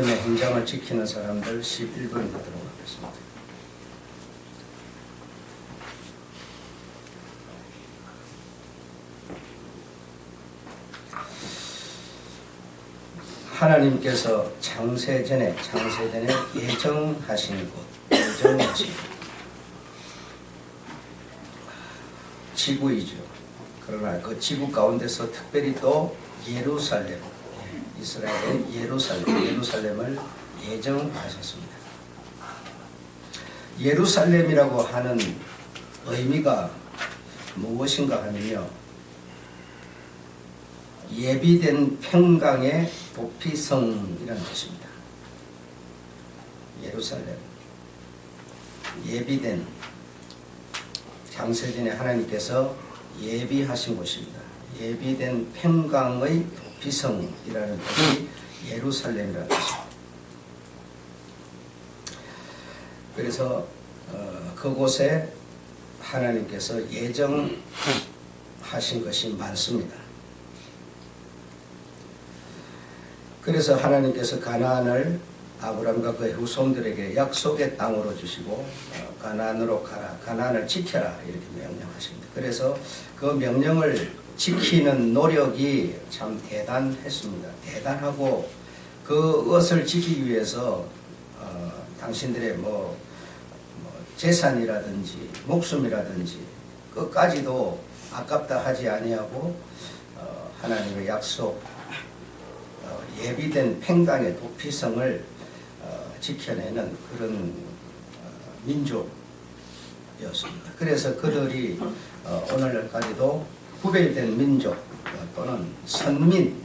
말씀의 현장을 지키는 사람들 11분 하도록 하겠습니다. 하나님께서 창세전에 예정하신 곳, 예정하신 지구이죠. 그러나 그 지구 가운데서 특별히 또 예루살렘, 이스라엘의 예루살렘을 예정하셨습니다. 예루살렘이라고 하는 의미가 무엇인가 하면요, 예비된 평강의 도피성이라는 것입니다. 예루살렘, 예비된, 창세전에 하나님께서 예비하신 곳입니다. 예비된 평강의 도피성이라는 것이 예루살렘이라는 것입니다. 그래서 그곳에 하나님께서 예정하신 것이 많습니다. 그래서 하나님께서 가나안을 아브람과 그의 후손들에게 약속의 땅으로 주시고 가나안으로 가라, 가나안을 지켜라 이렇게 명령하십니다. 그래서 그 명령을 지키는 노력이 참 대단했습니다. 대단하고 그것을 지키기 위해서 당신들의 재산이라든지 목숨이라든지 끝까지도 아깝다 하지 아니하고 하나님의 약속, 예비된 평강의 도피성을 지켜내는 그런 민족이었습니다. 그래서 그들이 오늘날까지도 구별된 민족 또는 선민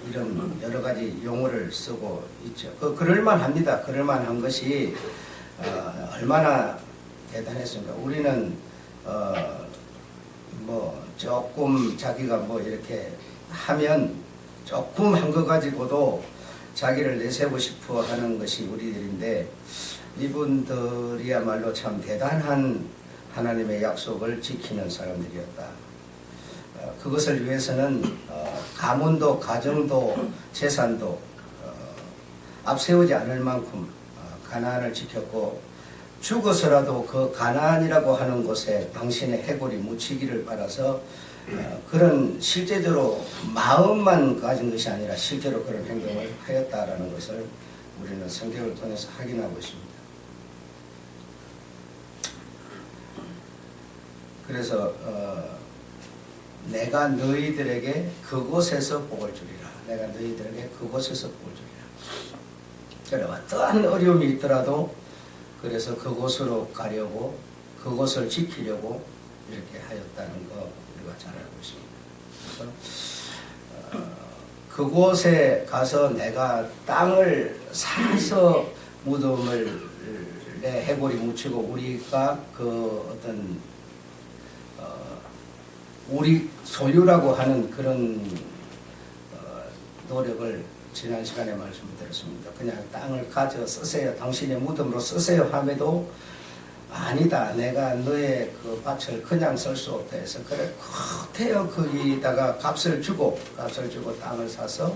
이런 여러 가지 용어를 쓰고 있죠. 그럴만합니다. 그럴만한 것이 얼마나 대단했습니까? 우리는 조금 자기가 이렇게 하면 조금 한 거 가지고도 자기를 내세우고 싶어 하는 것이 우리들인데, 이분들이야말로 참 대단한 하나님의 약속을 지키는 사람들이었다. 그것을 위해서는 가문도 가정도 재산도 앞세우지 않을 만큼 가나안을 지켰고, 죽어서라도 그 가나안이라고 하는 곳에 당신의 해골이 묻히기를 바라서 그런 실제적으로 마음만 가진 것이 아니라 실제로 그런 행동을 하였다라는 것을 우리는 성경을 통해서 확인하고 있습니다. 그래서 내가 너희들에게 그곳에서 복을 주리라. 내가 너희들에게 그곳에서 복을 주리라. 그래, 어떠한 어려움이 있더라도 그래서 그곳으로 가려고, 그곳을 지키려고 이렇게 하였다는 거 우리가 잘 알고 있습니다. 그래서 그곳에 가서 내가 땅을 사서 무덤을 내 해골이 묻히고 우리가 그 어떤 우리 소유라고 하는 그런 노력을 지난 시간에 말씀드렸습니다. 그냥 땅을 가져 쓰세요. 당신의 무덤으로 쓰세요 함에도 아니다. 내가 너의 그 밭을 그냥 쓸 수 없다 해서 그래 커태여 거기다가 값을 주고 땅을 사서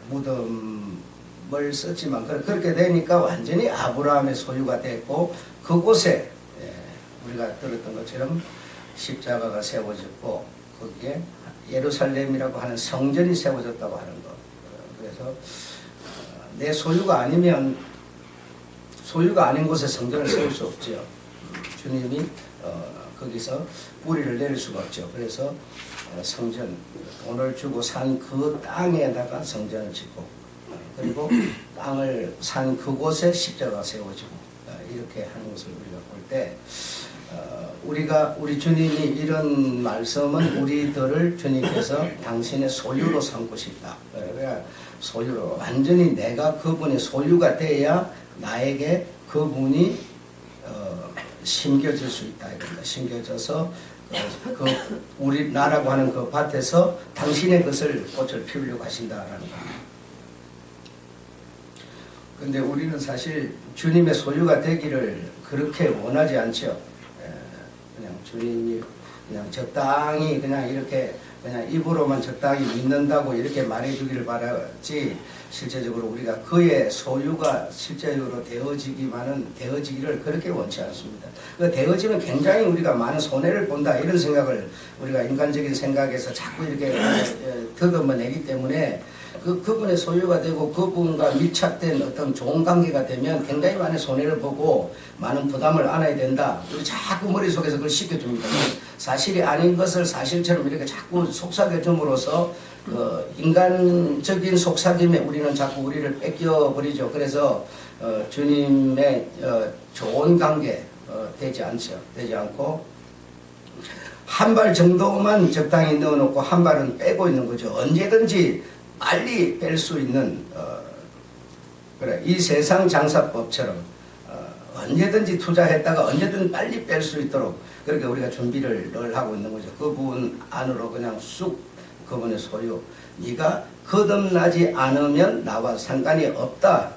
무덤을 썼지만 그렇게 되니까 완전히 아브라함의 소유가 됐고, 그곳에 우리가 들었던 것처럼 십자가가 세워졌고 거기에 예루살렘이라고 하는 성전이 세워졌다고 하는 것. 그래서 내 소유가 아니면 소유가 아닌 곳에 성전을 세울 수 없죠. 주님이 거기서 뿌리를 내릴 수가 없죠. 그래서 성전, 돈을 주고 산 그 땅에다가 성전을 짓고, 그리고 땅을 산 그곳에 십자가가 세워지고 이렇게 하는 것을 우리가 볼 때, 우리 주님이 이런 말씀은 우리들을 주님께서 당신의 소유로 삼고 싶다. 그러니까 소유로 완전히 내가 그분의 소유가 돼야 나에게 그분이 심겨질 수 있다. 이겁니다. 심겨져서 그 우리나라고 하는 그 밭에서 당신의 꽃을 피우려고 하신다라는 겁니다. 근데 우리는 사실 주님의 소유가 되기를 그렇게 원하지 않죠. 그냥 주님이 그냥 적당히 그냥 이렇게 그냥 입으로만 적당히 믿는다고 이렇게 말해주기를 바라지 실제적으로 우리가 그의 소유가 실제적으로 되어지기를 그렇게 원치 않습니다. 그 되어지면 굉장히 우리가 많은 손해를 본다 이런 생각을 우리가 인간적인 생각에서 자꾸 이렇게 더듬어내기 때문에 그분의 소유가 되고 그분과 밀착된 어떤 좋은 관계가 되면 굉장히 많은 손해를 보고 많은 부담을 안아야 된다. 우리 자꾸 머릿속에서 그걸 시켜줍니다. 사실이 아닌 것을 사실처럼 이렇게 자꾸 속삭여줌으로써 인간적인 속삭임에 우리는 자꾸 우리를 뺏겨버리죠. 그래서 주님의 좋은 관계 되지 않고 한 발 정도만 적당히 넣어놓고 한 발은 빼고 있는 거죠. 언제든지 빨리 뺄 수 있는 그래 이 세상 장사법처럼 언제든지 투자했다가 언제든 빨리 뺄 수 있도록 그렇게 우리가 준비를 늘 하고 있는 거죠. 그분 안으로 그냥 쑥 그분의 소유 네가 거듭나지 않으면 나와 상관이 없다.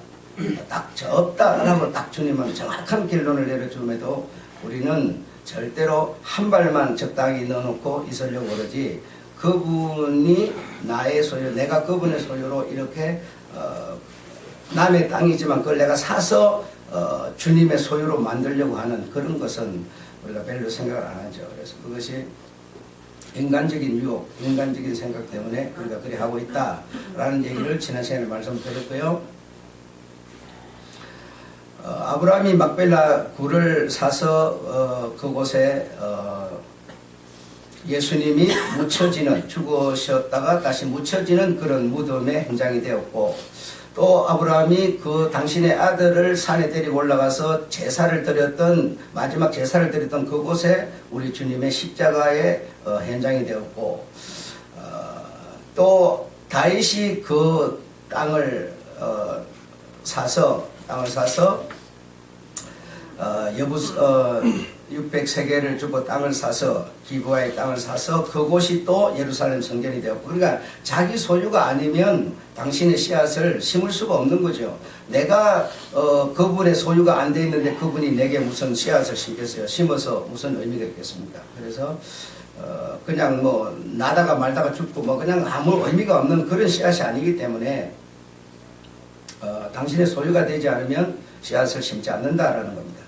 없다라고 딱 주님은 정확한 결론을 내려줌에도 우리는 절대로 한 발만 적당히 넣어놓고 있으려고 그러지 그분이 나의 소유, 내가 그분의 소유로 이렇게 남의 땅이지만 그걸 내가 사서 주님의 소유로 만들려고 하는 그런 것은 우리가 별로 생각을 안 하죠. 그래서 그것이 인간적인 유혹, 인간적인 생각 때문에 우리가 그래 하고 있다라는 얘기를 지난 시간에 말씀드렸고요. 아브라함이 막벨라 굴을 사서 그곳에 예수님이 묻혀지는 죽으셨다가 다시 묻혀지는 그런 무덤의 현장이 되었고 또 아브라함이 그 당신의 아들을 산에 데리고 올라가서 제사를 드렸던 마지막 제사를 드렸던 그곳에 우리 주님의 십자가의 현장이 되었고 또 다윗이 그 땅을 사서 600세겔을 주고 땅을 사서 기브아의 땅을 사서 그곳이 또 예루살렘 성전이 되었고 그러니까 자기 소유가 아니면 당신의 씨앗을 심을 수가 없는 거죠. 내가 그분의 소유가 안 돼 있는데 그분이 내게 무슨 씨앗을 심겠어요. 심어서 무슨 의미가 있겠습니까? 그래서 그냥 뭐 나다가 말다가 죽고 뭐 그냥 아무 의미가 없는 그런 씨앗이 아니기 때문에 당신의 소유가 되지 않으면 씨앗을 심지 않는다라는 겁니다.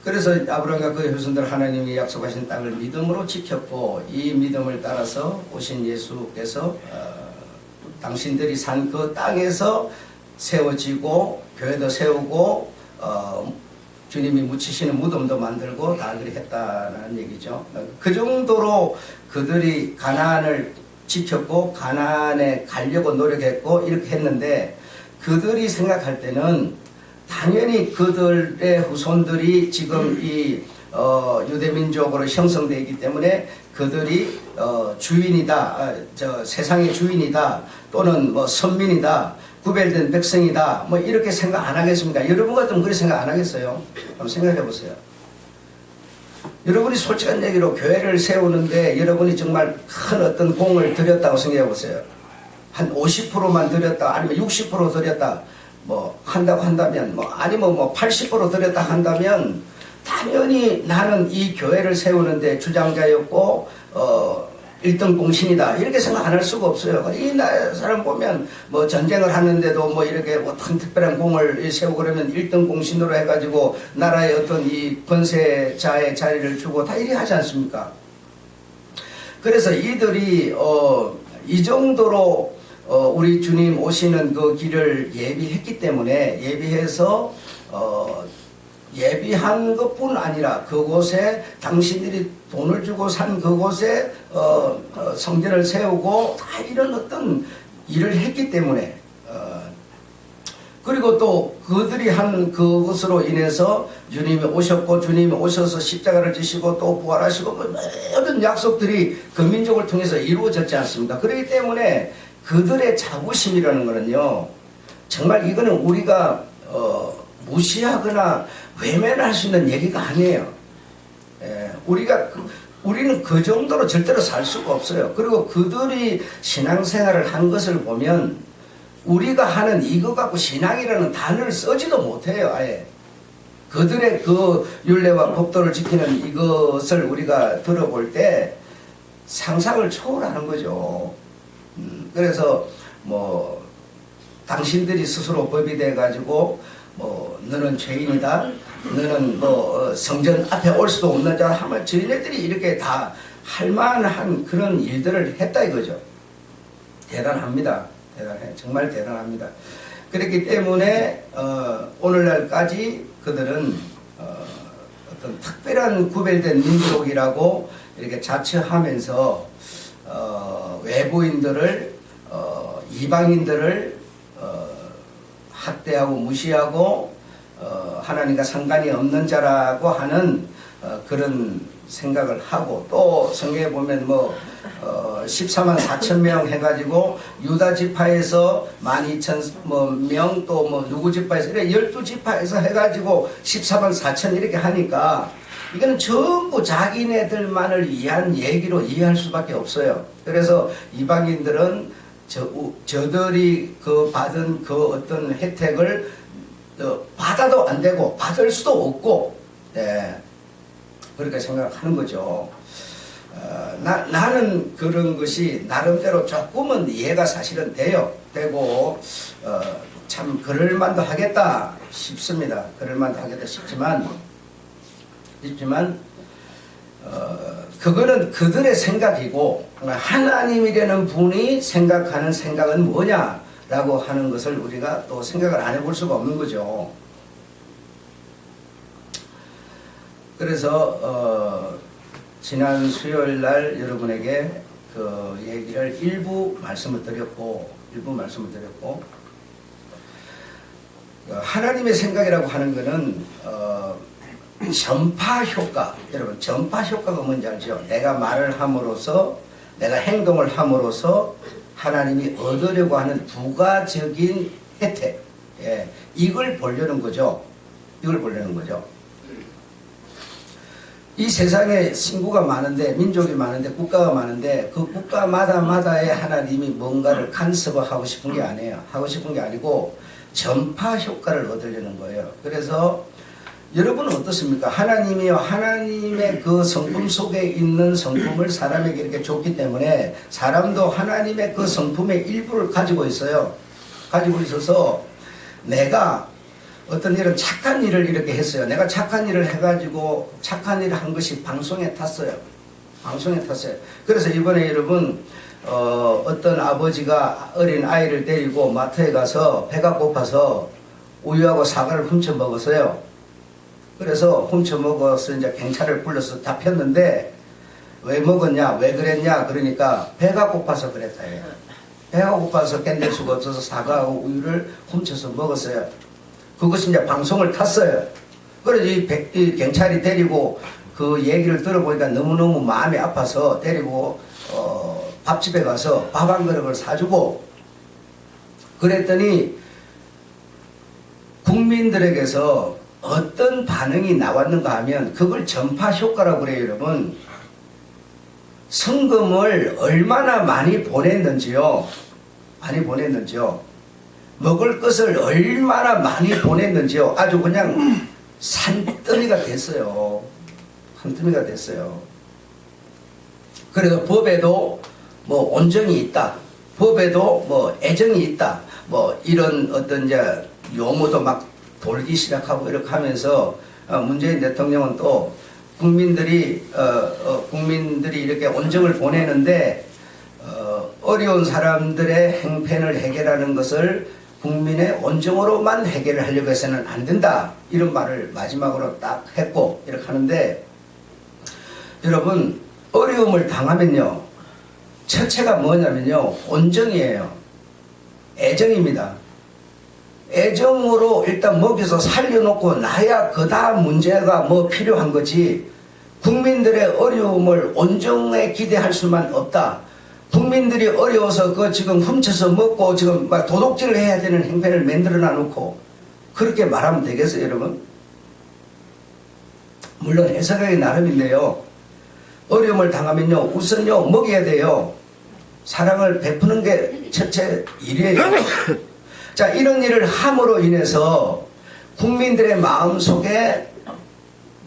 그래서 아브라함과 그의 후손들 하나님이 약속하신 땅을 믿음으로 지켰고 이 믿음을 따라서 오신 예수께서 당신들이 산 그 땅에서 세워지고 교회도 세우고 주님이 묻히시는 무덤도 만들고 다 그리 했다는 얘기죠. 그 정도로 그들이 가나안을 지켰고 가나안에 가려고 노력했고 이렇게 했는데 그들이 생각할 때는 당연히 그들의 후손들이 지금 이 유대민족으로 형성되어 있기 때문에 그들이 주인이다, 세상의 주인이다, 또는 뭐 선민이다, 구별된 백성이다, 뭐 이렇게 생각 안 하겠습니까? 여러분 같으면 그렇게 생각 안 하겠어요? 한번 생각해 보세요. 여러분이 솔직한 얘기로 교회를 세우는데 여러분이 정말 큰 어떤 공을 들였다고 생각해 보세요. 한 50%만 들였다, 아니면 60% 들였다. 뭐 한다고 한다면 아니면 80% 들였다 한다면 당연히 나는 이 교회를 세우는데 주장자였고 1등 공신이다 이렇게 생각 안 할 수가 없어요. 이 사람 보면 뭐 전쟁을 하는데도 뭐 이렇게 어떤 특별한 공을 세우고 그러면 1등 공신으로 해가지고 나라의 어떤 이 권세자의 자리를 주고 다 이렇게 하지 않습니까? 그래서 이들이 이 정도로 우리 주님 오시는 그 길을 예비했기 때문에 예비해서 예비한 것뿐 아니라 그곳에 당신들이 돈을 주고 산 그곳에 성전을 세우고 다 이런 어떤 일을 했기 때문에 그리고 또 그들이 한 그것으로 인해서 주님이 오셨고 주님이 오셔서 십자가를 지시고 또 부활하시고 모든 약속들이 그 민족을 통해서 이루어졌지 않습니까? 그렇기 때문에 그들의 자부심이라는 것은요 정말 이거는 우리가 무시하거나 외면할 수 있는 얘기가 아니에요. 우리는 그 정도로 절대로 살 수가 없어요. 그리고 그들이 신앙생활을 한 것을 보면 우리가 하는 이거 갖고 신앙이라는 단어를 쓰지도 못해요. 아예 그들의 그 율례와 법도를 지키는 이것을 우리가 들어볼 때 상상을 초월하는 거죠. 그래서 뭐 당신들이 스스로 법이 돼가지고 뭐 너는 죄인이다, 너는 뭐 성전 앞에 올 수도 없는 자 하면 저희네들이 이렇게 다 할만한 그런 일들을 했다 이거죠. 대단합니다. 대단해. 정말 대단합니다. 그렇기 때문에 오늘날까지 그들은 어떤 특별한 구별된 민족이라고 이렇게 자처하면서 외부인들을 이방인들을 학대하고 무시하고 하나님과 상관이 없는 자라고 하는 그런 생각을 하고, 또 성경에 보면 뭐 14만 4천 명 해가지고 유다 지파에서 12,000명, 또 뭐 누구 지파에서 이렇게 12지파에서 해가지고 14만 4천 이렇게 하니까 이거는 전부 자기네들만을 위한 얘기로 이해할 수밖에 없어요. 그래서 이방인들은 저들이 그 받은 그 어떤 혜택을 받아도 안 되고 받을 수도 없고, 네, 그렇게 생각하는 거죠. 나는 그런 것이 나름대로 조금은 이해가 사실은 되고 참 그럴만도 하겠다 싶습니다. 그럴만도 하겠다 싶지만 그거는 그들의 생각이고, 하나님이라는 분이 생각하는 생각은 뭐냐라고 하는 것을 우리가 또 생각을 안 해볼 수가 없는 거죠. 그래서 지난 수요일 날 여러분에게 그 얘기를 일부 말씀을 드렸고 하나님의 생각이라고 하는 것은 전파 효과, 여러분 전파 효과가 뭔지 알죠? 내가 말을 함으로써, 내가 행동을 함으로써 하나님이 얻으려고 하는 부가적인 혜택, 예, 이걸 보려는 거죠. 이 세상에 인구가 많은데, 민족이 많은데, 국가가 많은데, 그 국가마다의 하나님이 뭔가를 간섭하고 싶은 게 아니에요. 하고 싶은 게 아니고 전파 효과를 얻으려는 거예요. 그래서 여러분은 어떻습니까? 하나님이요, 하나님의 그 성품 속에 있는 성품을 사람에게 이렇게 줬기 때문에 사람도 하나님의 그 성품의 일부를 가지고 있어요. 가지고 있어서 내가 어떤 일은 착한 일을 이렇게 했어요. 내가 착한 일을 해가지고 착한 일을 한 것이 방송에 탔어요. 그래서 이번에 여러분 어떤 아버지가 어린 아이를 데리고 마트에 가서 배가 고파서 우유하고 사과를 훔쳐 먹었어요. 그래서 훔쳐 먹어서 이제 경찰을 불러서 잡혔는데, 왜 먹었냐, 왜 그랬냐, 그러니까 배가 고파서 그랬다 해요. 배가 고파서 견딜 수가 없어서 사과하고 우유를 훔쳐서 먹었어요. 그것이 이제 방송을 탔어요. 그래서 이 경찰이 데리고 그 얘기를 들어보니까 너무너무 마음이 아파서 데리고 밥집에 가서 밥 한 그릇을 사주고, 그랬더니 국민들에게서 어떤 반응이 나왔는가 하면 그걸 전파 효과라고 그래요. 여러분, 성금을 얼마나 많이 보냈는지요. 먹을 것을 얼마나 많이 보냈는지요. 아주 그냥 산더미가 됐어요. 그래서 법에도 뭐 온정이 있다, 법에도 뭐 애정이 있다, 뭐 이런 어떤 이제 용어도 막 돌기 시작하고 이렇게 하면서 문재인 대통령은 또 국민들이 이렇게 온정을 보내는데 어려운 사람들의 행편을 해결하는 것을 국민의 온정으로만 해결을 하려고 해서는 안 된다, 이런 말을 마지막으로 딱 했고 이렇게 하는데, 여러분 어려움을 당하면요, 첫째가 뭐냐면요, 온정이에요. 애정입니다. 애정으로 일단 먹여서 살려놓고 나야 그 다음 문제가 뭐 필요한 거지, 국민들의 어려움을 온정에 기대할 수만 없다. 국민들이 어려워서 그 지금 훔쳐서 먹고 지금 막 도둑질을 해야 되는 행편을 만들어 놔놓고 그렇게 말하면 되겠어요, 여러분? 물론 해석하기 나름인데요, 어려움을 당하면요, 우선요 먹여야 돼요. 사랑을 베푸는 게 첫째 일이에요. 자, 이런 일을 함으로 인해서 국민들의 마음속에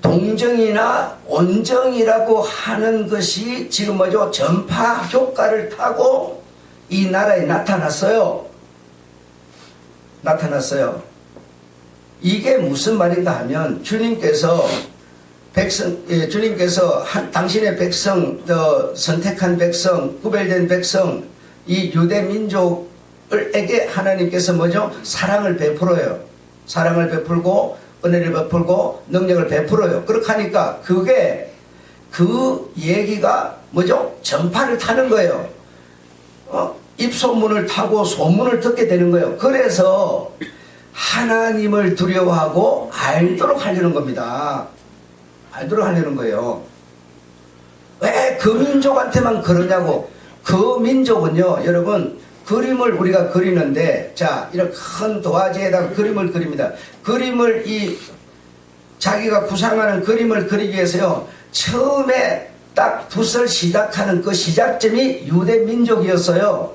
동정이나 온정이라고 하는 것이 지금 뭐죠? 전파 효과를 타고 이 나라에 나타났어요. 나타났어요. 이게 무슨 말인가 하면 주님께서 당신의 백성, 선택한 백성, 구별된 백성, 이 유대 민족에게 하나님께서 뭐죠? 사랑을 베풀어요. 사랑을 베풀고 은혜를 베풀고 능력을 베풀어요. 그렇게 하니까 그게 그 얘기가 뭐죠? 전파를 타는 거예요. 입소문을 타고 소문을 듣게 되는 거예요. 그래서 하나님을 두려워하고 알도록 하려는 겁니다. 알도록 하려는 거예요. 왜 그 민족한테만 그러냐고. 그 민족은요, 여러분, 그림을 우리가 그리는데, 자, 이런 큰 도화지에다가 그림을 그립니다. 그림을 자기가 구상하는 그림을 그리기 위해서요, 처음에 딱 붓을 시작하는 그 시작점이 유대 민족이었어요.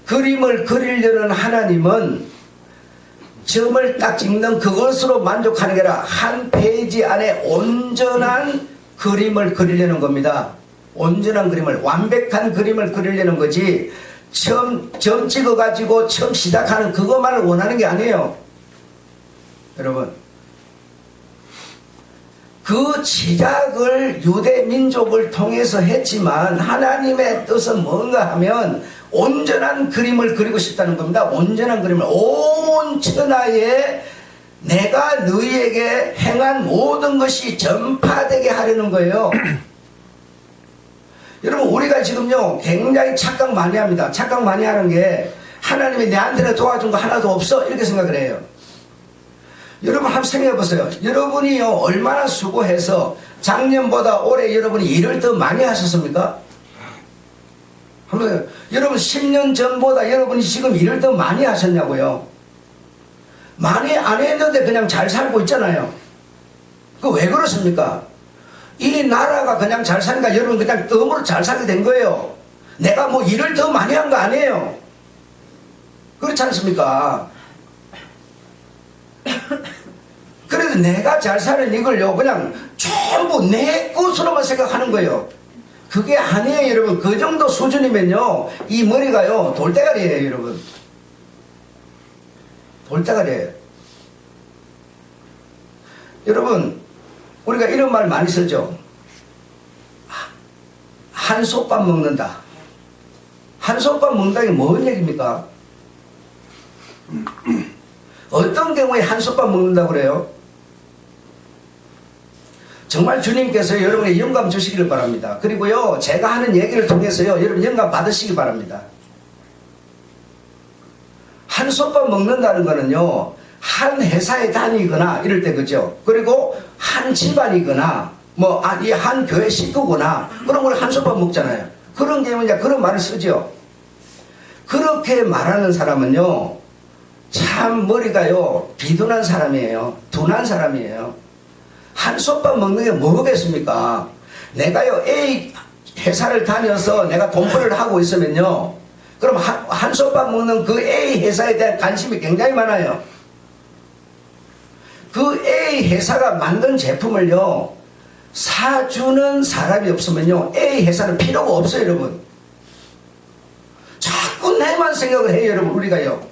그림을 그리려는 하나님은 점을 딱 찍는 그것으로 만족하는 게 아니라 한 페이지 안에 온전한 그림을 그리려는 겁니다. 온전한 그림을, 완벽한 그림을 그리려는 거지, 점 찍어가지고 처음 시작하는 그것만을 원하는 게 아니에요. 여러분, 그 시작을 유대 민족을 통해서 했지만 하나님의 뜻은 뭔가 하면 온전한 그림을 그리고 싶다는 겁니다. 온전한 그림을, 온 천하에 내가 너희에게 행한 모든 것이 전파되게 하려는 거예요. 여러분, 우리가 지금요 굉장히 착각 많이 합니다. 착각 많이 하는 게 하나님이 내한테 도와준 거 하나도 없어 이렇게 생각을 해요. 여러분 한번 생각해 보세요. 여러분이요 얼마나 수고해서 작년보다 올해 여러분이 일을 더 많이 하셨습니까? 한번 여러분 10년 전보다 여러분이 지금 일을 더 많이 하셨냐고요? 많이 안 했는데 그냥 잘 살고 있잖아요. 그 왜 그렇습니까? 이 나라가 그냥 잘 사니까 여러분 그냥 덤으로 잘 살게 된 거예요. 내가 뭐 일을 더 많이 한 거 아니에요. 그렇지 않습니까? 그래도 내가 잘 사는 이걸요 그냥 전부 내 것으로만 생각하는 거예요. 그게 아니에요 여러분. 그 정도 수준이면요 이 머리가요 돌대가리예요 여러분. 돌대가리예요. 여러분 우리가 이런 말 많이 쓰죠. 한솥밥 먹는다. 한솥밥 먹는다는 게 뭔 얘기입니까? 어떤 경우에 한솥밥 먹는다고 그래요? 정말 주님께서 여러분에게 영감 주시기를 바랍니다. 그리고요 제가 하는 얘기를 통해서요 여러분 영감 받으시기 바랍니다. 한솥밥 먹는다는 거는요 한 회사에 다니거나 이럴 때 그죠. 그리고 한 집안이거나 뭐 이 한 교회 식구구나 그런 걸 한솥밥 먹잖아요. 그런 게 뭐냐 그런 말을 쓰죠. 그렇게 말하는 사람은요 참 머리가요 비둔한 사람이에요. 둔한 사람이에요. 한솥밥 먹는 게 뭐겠습니까? 내가요 A 회사를 다녀서 내가 돈벌이를 하고 있으면요 그럼 한솥밥 먹는 그 A 회사에 대한 관심이 굉장히 많아요. 그 A 회사가 만든 제품을요 사주는 사람이 없으면요 A 회사는 필요가 없어요 여러분. 자꾸 내만 생각을 해요 여러분. 우리가요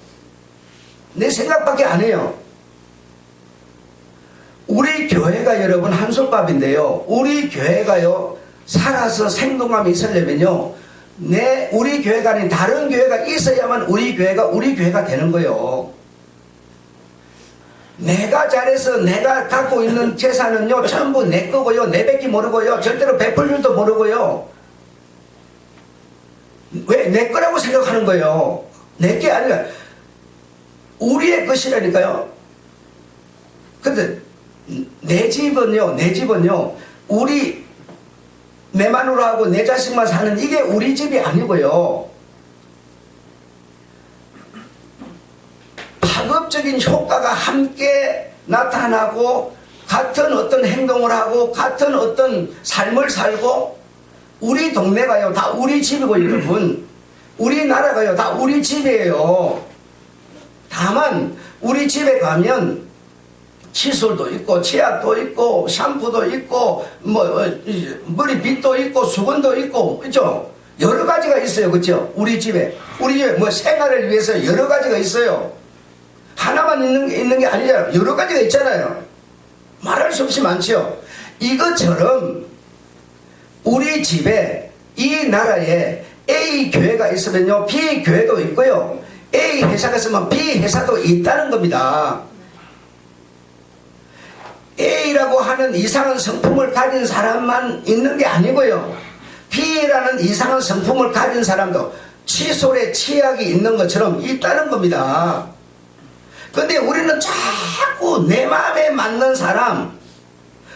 내 생각밖에 안 해요. 우리 교회가 여러분 한솥밥인데요 우리 교회가요 살아서 생동감이 있으려면요 우리 교회가 아닌 다른 교회가 있어야만 우리 교회가 되는 거예요. 내가 잘해서 내가 갖고 있는 재산은요 전부 내 거고요 내밖에 모르고요 절대로 베풀 줄도 모르고요. 왜 내 거라고 생각하는 거예요? 내 게 아니라 우리의 것이라니까요. 근데 내 집은요 우리 내 마누라하고 내 자식만 사는 이게 우리 집이 아니고요 파급적인 효과가 함께 나타나고 같은 어떤 행동을 하고 같은 어떤 삶을 살고 우리 동네가요 다 우리 집이고 여러분 우리나라가요 다 우리 집이에요. 다만 우리 집에 가면 칫솔도 있고 치약도 있고 샴푸도 있고 머리빗도 있고 수건도 있고 있죠. 여러 가지가 있어요. 그렇죠? 우리 집에 뭐 생활을 위해서 여러 가지가 있어요. 하나만 있는 게 아니잖아요. 여러 가지가 있잖아요. 말할 수 없이 많죠. 이것처럼 우리 집에 이 나라에 A 교회가 있으면요 B 교회도 있고요, A 회사가 있으면 B 회사도 있다는 겁니다. A라고 하는 이상한 성품을 가진 사람만 있는 게 아니고요, B라는 이상한 성품을 가진 사람도 칫솔에 치약이 있는 것처럼 있다는 겁니다. 근데 우리는 자꾸 내 마음에 맞는 사람,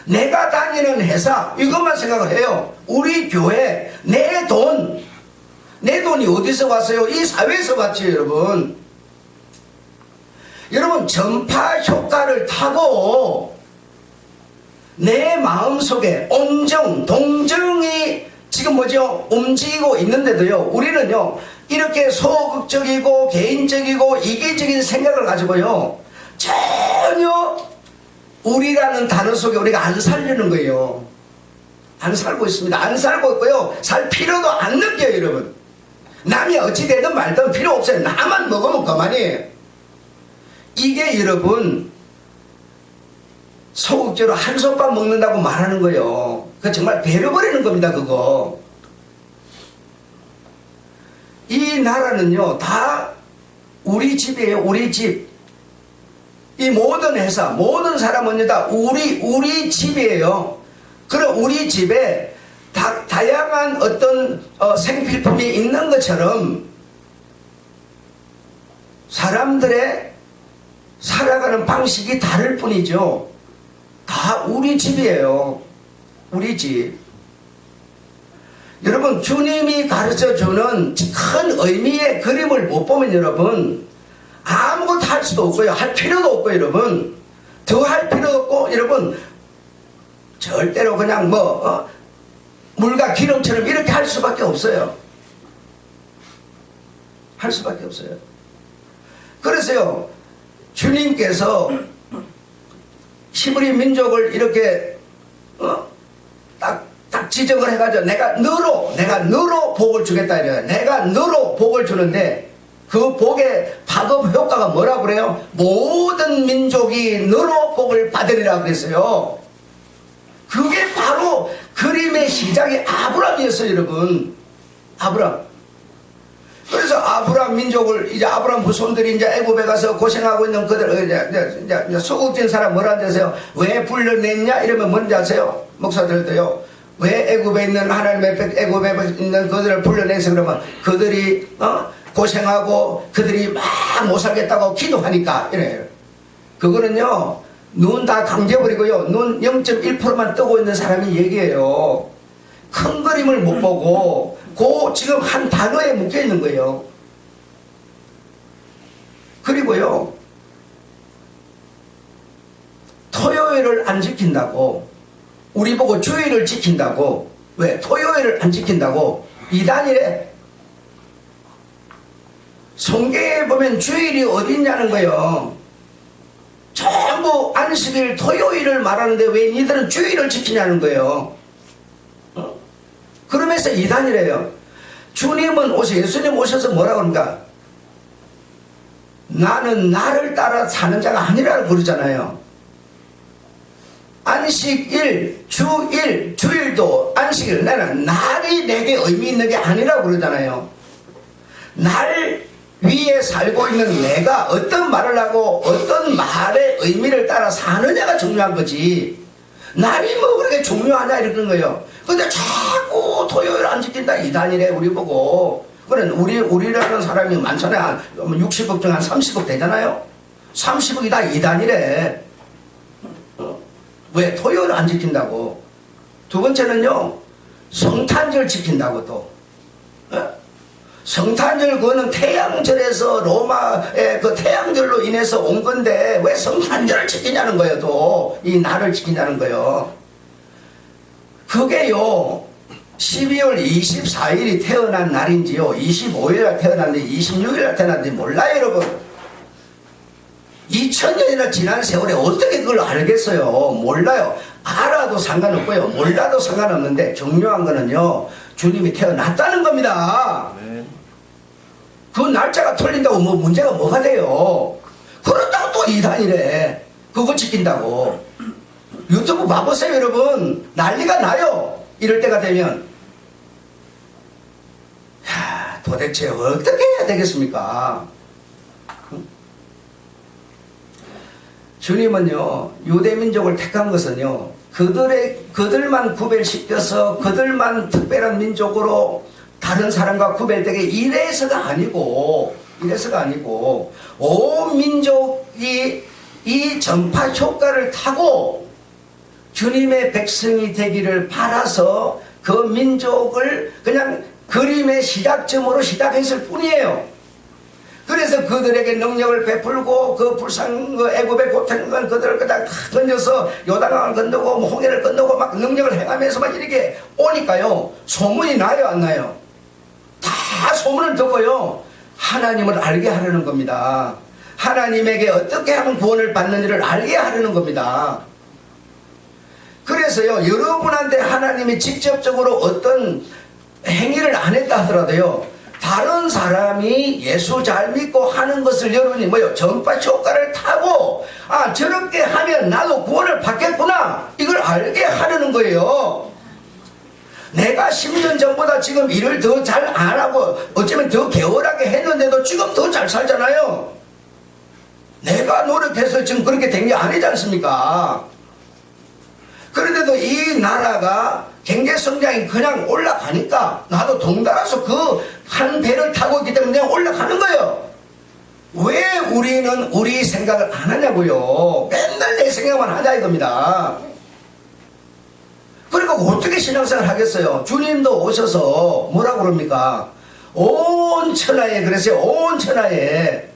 내가 다니는 회사, 이것만 생각을 해요. 우리 교회, 내 돈이 어디서 왔어요? 이 사회에서 왔죠, 여러분. 여러분, 전파 효과를 타고 내 마음속에 온정, 동정이 지금 움직이고 있는데도요, 우리는요 이렇게 소극적이고 개인적이고 이기적인 생각을 가지고요 전혀 우리라는 단어 속에 우리가 안 살려는 거예요. 안 살고 있습니다. 안 살고 있고요, 살 필요도 안 느껴요. 여러분, 남이 어찌 되든 말든 필요 없어요. 나만 먹으면 그만이에요. 이게 여러분 소극적으로 한솥밥 먹는다고 말하는 거예요. 그거 정말 베려버리는 겁니다. 그거. 이 나라는요 다 우리 집이에요. 우리 집. 이 모든 회사, 모든 사람은요 다 우리 집이에요. 그럼 우리 집에 다양한 어떤 생필품이 있는 것처럼 사람들의 살아가는 방식이 다를 뿐이죠. 다 우리 집이에요. 우리 집. 여러분, 주님이 가르쳐주는 큰 의미의 그림을 못 보면 여러분 아무것도 할 수도 없고요, 할 필요도 없고요. 여러분, 더 할 필요도 없고, 여러분 절대로 그냥 물과 기름처럼 이렇게 할 수밖에 없어요. 할 수밖에 없어요. 그래서요 주님께서 히브리 민족을 이렇게 딱 지적을 해가지고 내가 너로 복을 주겠다 이래요. 내가 너로 복을 주는데 그 복의 파급 효과가 뭐라고 그래요? 모든 민족이 너로 복을 받으리라 그랬어요. 그게 바로 그림의 시작이 아브라함이었어요. 여러분, 아브라함. 그래서 아브라함 민족을 이제 아브라함 후손들이 이제 애굽에 가서 고생하고 있는 그들 이제 소극적인 사람 뭐라 하세요? 왜 불러냈냐 이러면 뭔지 아세요? 목사들도요. 왜 애굽에 있는 하나님의 애굽에 있는 그들을 불러내서 그러면 그들이 고생하고 그들이 막 못 살겠다고 기도하니까 이래요. 그거는요 눈 다 감겨버리고요 눈 0.1%만 뜨고 있는 사람이 얘기해요. 큰 그림을 못 보고 지금 한 단어에 묶여 있는 거예요. 그리고요 토요일을 안 지킨다고 우리 보고 주일을 지킨다고, 왜 토요일을 안 지킨다고? 이단이래. 성경에 보면 주일이 어디 있냐는 거예요. 전부 안식일 토요일을 말하는데 왜 니들은 주일을 지키냐는 거예요. 그러면서 이단이래요. 주님은 예수님 오셔서 뭐라고 그럽니까? 나는 나를 따라 사는 자가 아니라고 그러잖아요. 안식일, 주일, 주일도 안식일, 나는 날이 내게 의미 있는 게 아니라고 그러잖아요. 날 위에 살고 있는 내가 어떤 말을 하고 어떤 말의 의미를 따라 사느냐가 중요한 거지. 날이 뭐 그렇게 중요하냐 이러는 거예요. 근데 자꾸 토요일 안 지킨다 이단이래 우리 보고. 그래 우리라는 사람이 많잖아요. 한 60억 중 한 30억 되잖아요. 30억이 다 이단이래. 왜 토요일 안 지킨다고? 두 번째는요 성탄절 지킨다고 또. 성탄절 그거는 태양절에서 로마의 그 태양절로 인해서 온 건데 왜 성탄절을 지키냐는 거예요. 또 이 날을 지키냐는 거예요. 그게요 12월 24일이 태어난 날인지요 25일날 태어났는지 26일날 태어났는지 몰라요. 여러분 2000년이나 지난 세월에 어떻게 그걸 알겠어요? 몰라요. 알아도 상관없고요. 몰라도 상관없는데 중요한 거는요. 주님이 태어났다는 겁니다. 그 날짜가 틀린다고 뭐 문제가 뭐가 돼요? 그렇다고 또 이단이래. 그거 지킨다고. 유튜브 봐보세요 여러분. 난리가 나요. 이럴 때가 되면. 야, 도대체 어떻게 해야 되겠습니까? 주님은요, 유대민족을 택한 것은요, 그들만 구별시켜서 그들만 특별한 민족으로 다른 사람과 구별되게 이래서가 아니고, 온 민족이 이 전파 효과를 타고 주님의 백성이 되기를 바라서 그 민족을 그냥 그림의 시작점으로 시작했을 뿐이에요. 그래서 그들에게 능력을 베풀고 그 애굽의 고통을 그들을 그냥 다 던져서 요단강을 건너고 뭐 홍해를 건너고 막 능력을 행하면서 막 이렇게 오니까요. 소문이 나요, 안 나요? 다 소문을 듣고요. 하나님을 알게 하려는 겁니다. 하나님에게 어떻게 하면 구원을 받는지를 알게 하려는 겁니다. 그래서요, 여러분한테 하나님이 직접적으로 어떤 행위를 안 했다 하더라도요, 다른 사람이 예수 잘 믿고 하는 것을 여러분이 전파 효과를 타고, 아, 저렇게 하면 나도 구원을 받겠구나, 이걸 알게 하려는 거예요. 내가 10년 전보다 지금 일을 더 잘 안 하고 어쩌면 더 게을하게 했는데도 지금 더 잘 살잖아요. 내가 노력해서 지금 그렇게 된 게 아니지 않습니까? 그런데도 이 나라가 경제 성장이 그냥 올라가니까 나도 동달아서 그 한 배를 타고 있기 때문에 그냥 올라가는 거예요. 왜 우리는 우리 생각을 안 하냐고요. 맨날 내 생각만 하자 이겁니다. 그러니까 어떻게 신앙생활 하겠어요? 주님도 오셔서 뭐라고 그럽니까? 온 천하에, 그래서 온 천하에,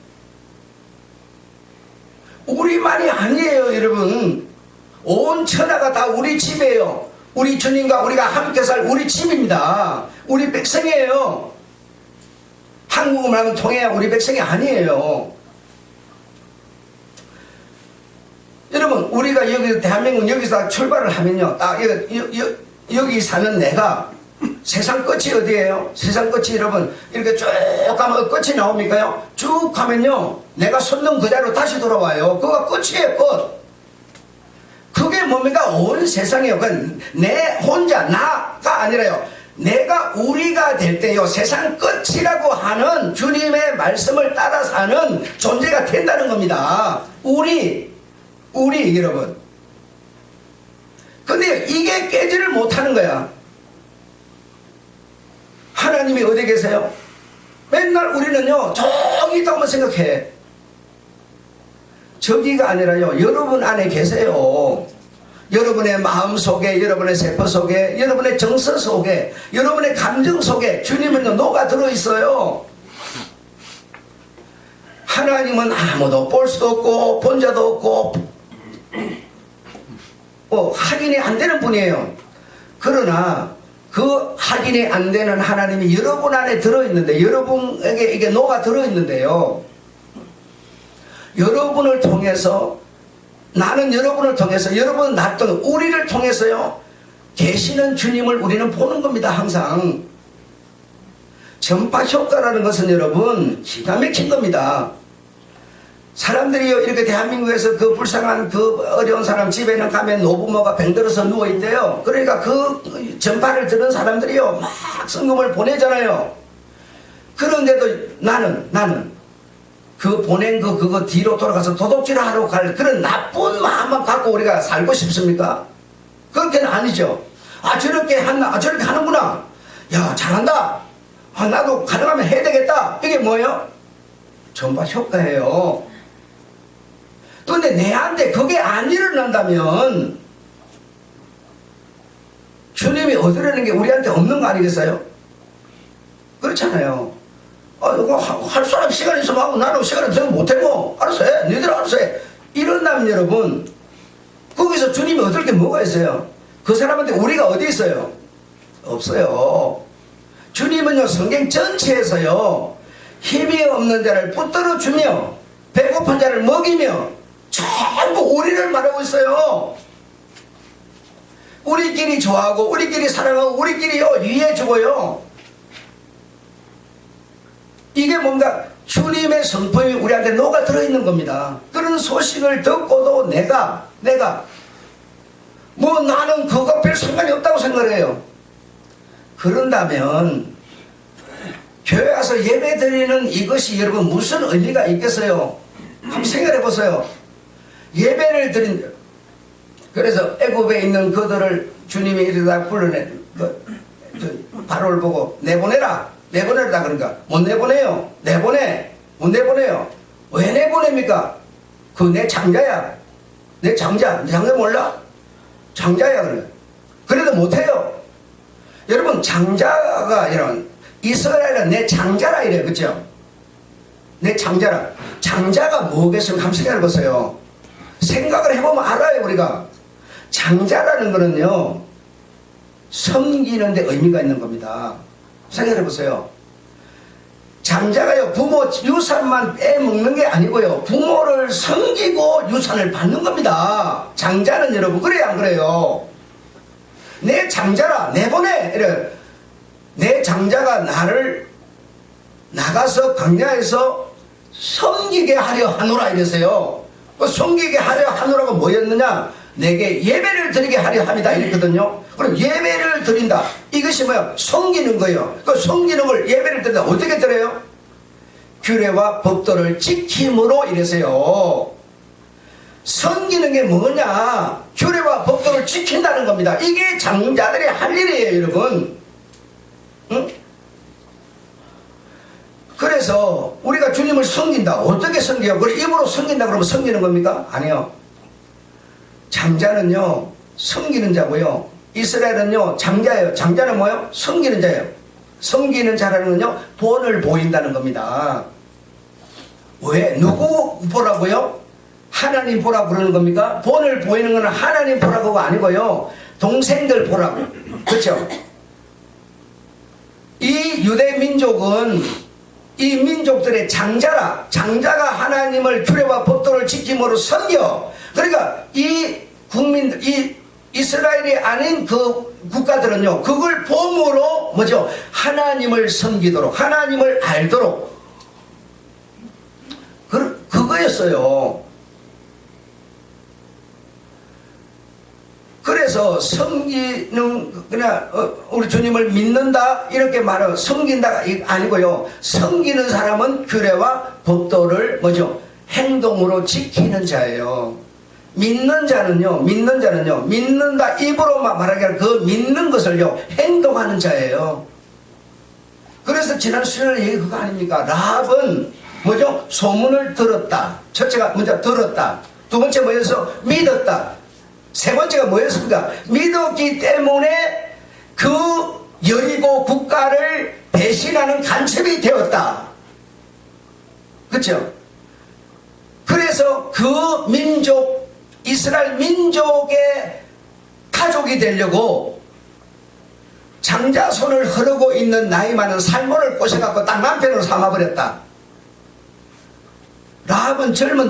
우리만이 아니에요 여러분. 온 천하가 다 우리 집이에요. 우리 주님과 우리가 함께 살 우리 집입니다. 우리 백성이에요. 한국말만 통해야 우리 백성이 아니에요. 여러분, 우리가 여기 대한민국 여기서 출발을 하면요, 딱 여기 사는 내가 세상 끝이 어디예요? 세상 끝이 여러분 이렇게 쭉 가면 끝이 나옵니까요? 쭉 가면요, 내가 섰는 그 자리로 다시 돌아와요. 그거가 끝이에요, 끝. 그게 뭡니까? 온 세상이에요. 내 혼자 나가 아니라요. 내가 우리가 될 때요, 세상 끝이라고 하는 주님의 말씀을 따라 사는 존재가 된다는 겁니다. 우리 여러분. 근데 이게 깨지를 못하는 거야. 하나님이 어디 계세요? 맨날 우리는요, 저기 있다고만 생각해. 저기가 아니라요, 여러분 안에 계세요. 여러분의 마음 속에, 여러분의 세포 속에, 여러분의 정서 속에, 여러분의 감정 속에 주님은 녹아 들어있어요. 하나님은 아무도 볼 수도 없고 본 자도 없고 확인이 안 되는 분이에요. 그러나 그 확인이 안 되는 하나님이 여러분 안에 들어있는데, 여러분에게 이게 녹아 들어있는데요, 여러분을 통해서, 나는 여러분을 통해서, 여러분은 나를 통해서, 우리를 통해서요, 계시는 주님을 우리는 보는 겁니다. 항상 전파 효과라는 것은 여러분 기가 막힌 겁니다. 사람들이요, 이렇게 대한민국에서 그 불쌍한 그 어려운 사람 집에는 가면 노부모가 병들어서 누워있대요. 그러니까 그 전파를 들은 사람들이요, 막 성금을 보내잖아요. 그런데도 나는 그 보낸 그거 뒤로 돌아가서 도둑질 하러 갈 그런 나쁜 마음만 갖고 우리가 살고 싶습니까? 그렇게는 아니죠. 아, 저렇게 저렇게 하는구나. 야, 잘한다. 아, 나도 가능하면 해야 되겠다. 이게 뭐예요? 전파 효과예요. 그런데 내한테 그게 안 일어난다면 주님이 얻으려는 게 우리한테 없는 거 아니겠어요? 그렇잖아요. 이거 할 사람 시간 있으면 하고 나는 시간이 없으면 못하고 알아서 해. 너희들 알아서 해. 이런다면 여러분, 거기서 주님이 얻을 게 뭐가 있어요? 그 사람한테 우리가 어디 있어요? 없어요. 주님은요, 성경 전체에서요, 힘이 없는 자를 붙들어 주며 배고픈 자를 먹이며 전부 우리를 말하고 있어요. 우리끼리 좋아하고 우리끼리 사랑하고 우리끼리요 위해주고요. 이게 뭔가 주님의 성품이 우리한테 녹아 들어있는 겁니다. 그런 소식을 듣고도 내가 뭐 나는 그거 별 상관이 없다고 생각해요. 그런다면 교회 와서 예배 드리는 이것이 여러분 무슨 의미가 있겠어요? 한번 생각해 보세요. 예배를 드린, 그래서 애굽에 있는 그들을 주님이 이르다 불러내 바로를 보고 내보내라 그러니까 못 내보내요. 못 내보내요. 왜 내보냅니까? 그 내 장자야. 내 장자 몰라? 장자야. 그래. 그래도 못해요. 여러분 장자가 이런 이스라엘은 내 장자라 이래. 그죠? 내 장자라. 장자가 뭐겠습니까? 한번 생각해 보세요. 생각을 해보면 알아요. 우리가 장자라는 거는요 섬기는 데 의미가 있는 겁니다. 생각해 보세요. 장자가요 부모 유산만 빼먹는 게 아니고요 부모를 섬기고 유산을 받는 겁니다. 장자는 여러분 그래요 안 그래요? 내 장자라 내보내 이래. 내 장자가 나를 나가서 광야에서 섬기게 하려 하노라 이랬어요. 그 섬기게 하려 하노라가 뭐였느냐? 내게 예배를 드리게 하려 합니다 이랬거든요. 그럼 예배를 드린다 이것이 뭐야? 섬기는 거예요. 그 섬기는 걸 예배를 드린다 어떻게 드려요? 규례와 법도를 지킴으로 이래서요. 섬기는 게 뭐냐? 규례와 법도를 지킨다는 겁니다. 이게 장자들이 할 일이에요 여러분. 응? 그래서 우리가 주님을 섬긴다. 어떻게 섬겨요? 그래 입으로 섬긴다 그러면 섬기는 겁니까? 아니요. 장자는요 섬기는 자고요. 이스라엘은요 장자예요. 장자는 뭐예요? 섬기는 자예요. 섬기는 자라는 건요 본을 보인다는 겁니다. 왜? 누구 보라고요? 하나님 보라고 그러는 겁니까? 본을 보이는 건 하나님 보라고가 아니고요 동생들 보라고. 그렇죠? 이 유대 민족은 이 민족들의 장자라. 장자가 하나님을 규례와 법도를 지킴으로 섬겨. 그러니까 이 국민들, 이 이스라엘이 아닌 그 국가들은요 그걸 봄으로 뭐죠? 하나님을 섬기도록 하나님을 알도록 그거였어요. 그래서 섬기는 그냥 우리 주님을 믿는다 이렇게 말하면 섬긴다가 아니고요 섬기는 사람은 규례와 법도를 뭐죠? 행동으로 지키는 자예요. 믿는 자는요 믿는다 입으로만 말하기 아니라 그 믿는 것을요 행동하는 자예요. 그래서 지난 수요일 얘기 그거 아닙니까? 라합은 뭐죠? 소문을 들었다. 첫째가 먼저 들었다. 두 번째 뭐였어? 믿었다. 세 번째가 뭐였습니까? 믿었기 때문에 그 여리고 국가를 배신하는 간첩이 되었다. 그렇죠? 그래서 그 민족 이스라엘 민족의 가족이 되려고 장자 손을 흐르고 있는 나이 많은 살몬을 꼬셔갖고 딱 남편으로 삼아버렸다. 라합은 젊은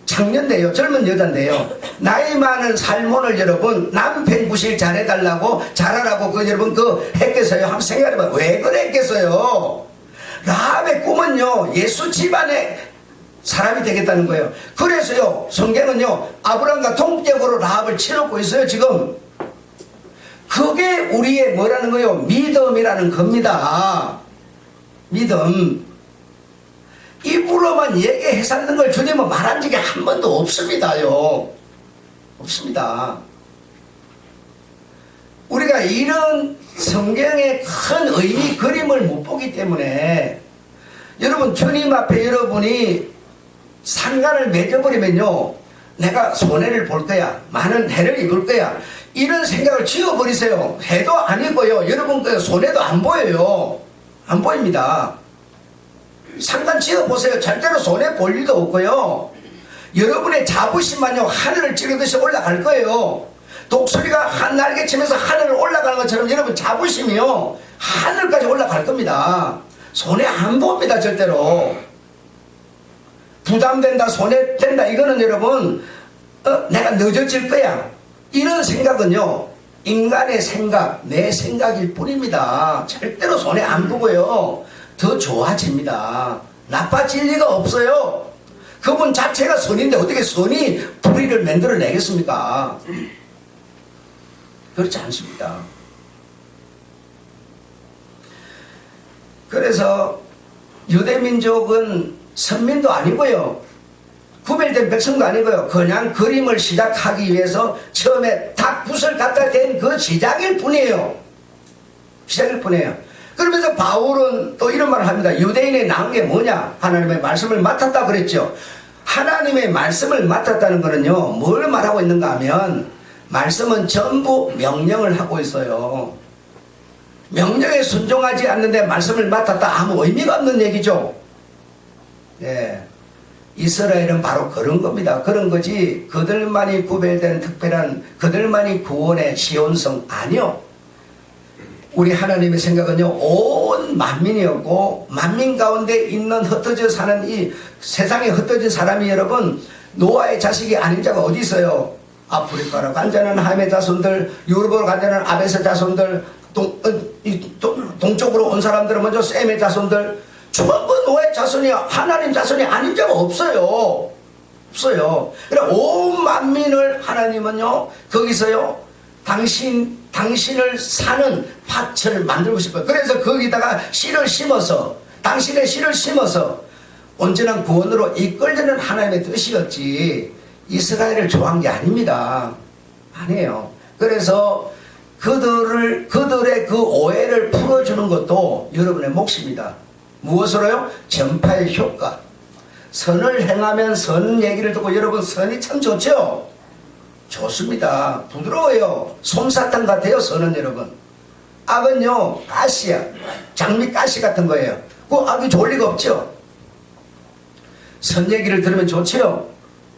장년대요. 젊은 여자인데요. 나이 많은 살몬을 여러분 남편 구실 잘해달라고 잘하라고 그 여러분 그 했겠어요? 한번 생각해봐요. 왜 그랬겠어요? 라합의 꿈은요 예수 집안의 사람이 되겠다는 거예요. 그래서요 성경은요 아브라함과 동격으로 라합을 치놓고 있어요 지금. 그게 우리의 뭐라는 거예요? 믿음이라는 겁니다. 믿음. 입으로만 얘기해서는 걸 주님은 말한 적이 한 번도 없습니다요. 없습니다. 우리가 이런 성경의 큰 의미 그림을 못 보기 때문에 여러분 주님 앞에 여러분이 상관을 맺어버리면요 내가 손해를 볼 거야 많은 해를 입을 거야 이런 생각을 지워버리세요. 해도 아니고요 여러분 그 손해도 안 보여요. 안 보입니다. 상관 지어보세요. 절대로 손해볼 일도 없고요 여러분의 자부심만요 하늘을 찌르듯이 올라갈 거예요. 독수리가 한 날개 치면서 하늘을 올라가는 것처럼 여러분 자부심이요 하늘까지 올라갈 겁니다. 손해 안 봅니다. 절대로. 부담된다, 손해된다, 이거는 여러분 내가 늦어질 거야, 이런 생각은요 인간의 생각, 내 생각일 뿐입니다. 절대로 손해 안 보고요 더 좋아집니다. 나빠질 리가 없어요. 그분 자체가 선인데 어떻게 선이 불의를 만들어내겠습니까? 그렇지 않습니다. 그래서 유대민족은 선민도 아니고요, 구별된 백성도 아니고요, 그냥 그림을 시작하기 위해서 처음에 닭붓을 갖다 댄 그 시작일 뿐이에요. 시작일 뿐이에요. 그러면서 바울은 또 이런 말을 합니다. 유대인의 나은 게 뭐냐? 하나님의 말씀을 맡았다 그랬죠. 하나님의 말씀을 맡았다는 것은요 뭘 말하고 있는가 하면, 말씀은 전부 명령을 하고 있어요. 명령에 순종하지 않는데 말씀을 맡았다, 아무 의미가 없는 얘기죠. 예. 이스라엘은 바로 그런 겁니다. 그런 거지 그들만이 구별된 특별한, 그들만이 구원의 시온성 아니요. 우리 하나님의 생각은요 온 만민이었고, 만민 가운데 있는 흩어져 사는 이 세상에 흩어진 사람이 여러분 노아의 자식이 아닌 자가 어디 있어요? 아프리카로 간자는 함의 자손들, 유럽으로 간자는 아베스 자손들, 동쪽으로 온 사람들은 먼저 셈의 자손들, 전부 노아의 자손이야. 하나님 자손이 아닌 자가 없어요. 없어요. 그러니까 온 만민을 하나님은요 거기서요 당신을 사는 밭을 만들고 싶어요. 그래서 거기다가 씨를 심어서, 당신의 씨를 심어서 온전한 구원으로 이끌려는 하나님의 뜻이었지 이스라엘을 좋아한 게 아닙니다. 아니에요. 그래서 그들의 그 오해를 풀어주는 것도 여러분의 몫입니다. 무엇으로요? 전파의 효과. 선을 행하면 선 얘기를 듣고, 여러분 선이 참 좋죠? 좋습니다. 부드러워요. 솜사탕 같아요 선은. 여러분 악은요 가시야, 장미 가시 같은 거예요. 그 악이 좋을 리가 없죠. 선 얘기를 들으면 좋죠.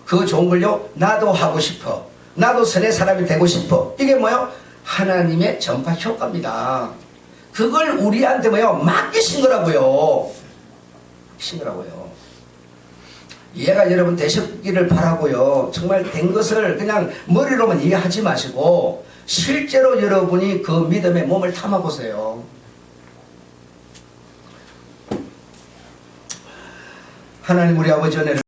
그 좋은 걸요 나도 하고 싶어, 나도 선의 사람이 되고 싶어. 이게 뭐요? 하나님의 전파 효과입니다. 그걸 우리한테 뭐요 맡기신 거라고요. 맡기신 거라고요. 이해가 여러분 되셨기를 바라고요. 정말 된 것을 그냥 머리로만 이해하지 마시고 실제로 여러분이 그 믿음의 몸을 담아 보세요. 하나님 우리 아버지 은혜를